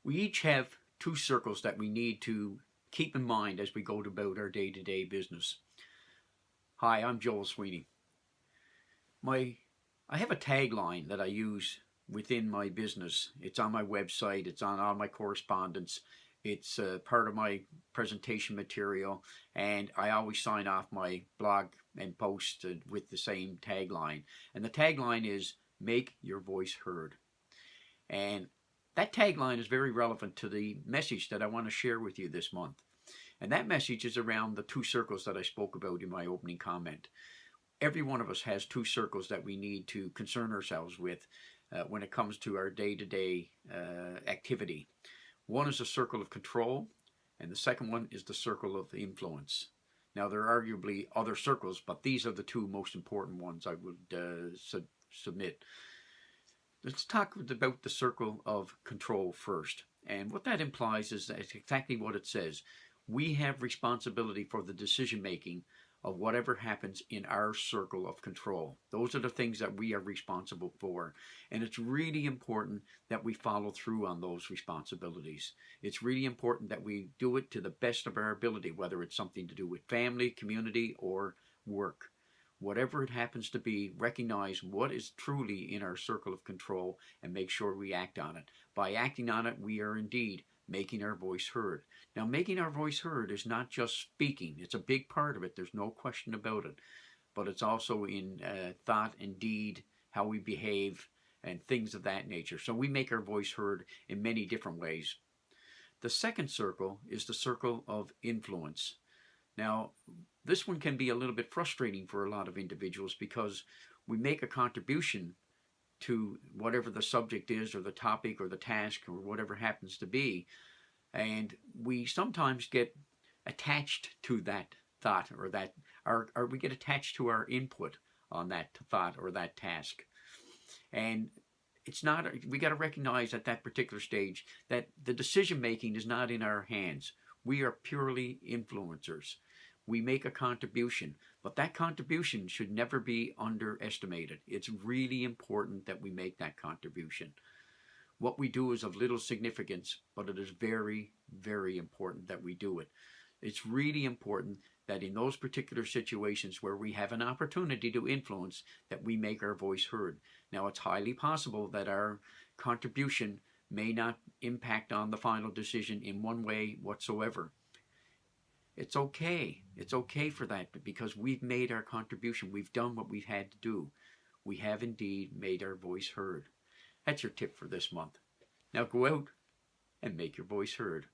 We each have two circles that we need to keep in mind as we go about our day-to-day business. Hi, I'm Joel Sweeney. I have a tagline that I use within my business. It's on my website, it's on all my correspondence, it's part of my presentation material, and I always sign off my blog and post with the same tagline. And the tagline is, make your voice heard. And that tagline is very relevant to the message that I want to share with you this month. And that message is around the two circles that I spoke about in my opening comment. Every one of us has two circles that we need to concern ourselves with when it comes to our day-to-day activity. One is a circle of control, and the second one is the circle of influence. Now, there are arguably other circles, but these are the two most important ones I would submit. Let's talk about the circle of control first. And what that implies is that it's exactly what it says. We have responsibility for the decision making of whatever happens in our circle of control. Those are the things that we are responsible for. And it's really important that we follow through on those responsibilities. It's really important that we do it to the best of our ability, whether it's something to do with family, community, or work. Whatever it happens to be, recognize what is truly in our circle of control and make sure we act on it. By acting on it, we are indeed making our voice heard. Now, making our voice heard is not just speaking. It's a big part of it. There's no question about it. But it's also in thought and deed, how we behave, and things of that nature. So we make our voice heard in many different ways. The second circle is the circle of influence. Now, this one can be a little bit frustrating for a lot of individuals because we make a contribution to whatever the subject is or the topic or the task or whatever happens to be, and we sometimes get attached to that thought or that, or we get attached to our input on that thought or that task. And it's not, we got to recognize at that particular stage that the decision making is not in our hands. We are purely influencers. We make a contribution, but that contribution should never be underestimated. It's really important that we make that contribution. What we do is of little significance, but it is very, very important that we do it. It's really important that in those particular situations where we have an opportunity to influence, that we make our voice heard. Now, it's highly possible that our contribution may not impact on the final decision in one way whatsoever. It's okay. It's okay for that because we've made our contribution. We've done what we've had to do. We have indeed made our voice heard. That's your tip for this month. Now go out and make your voice heard.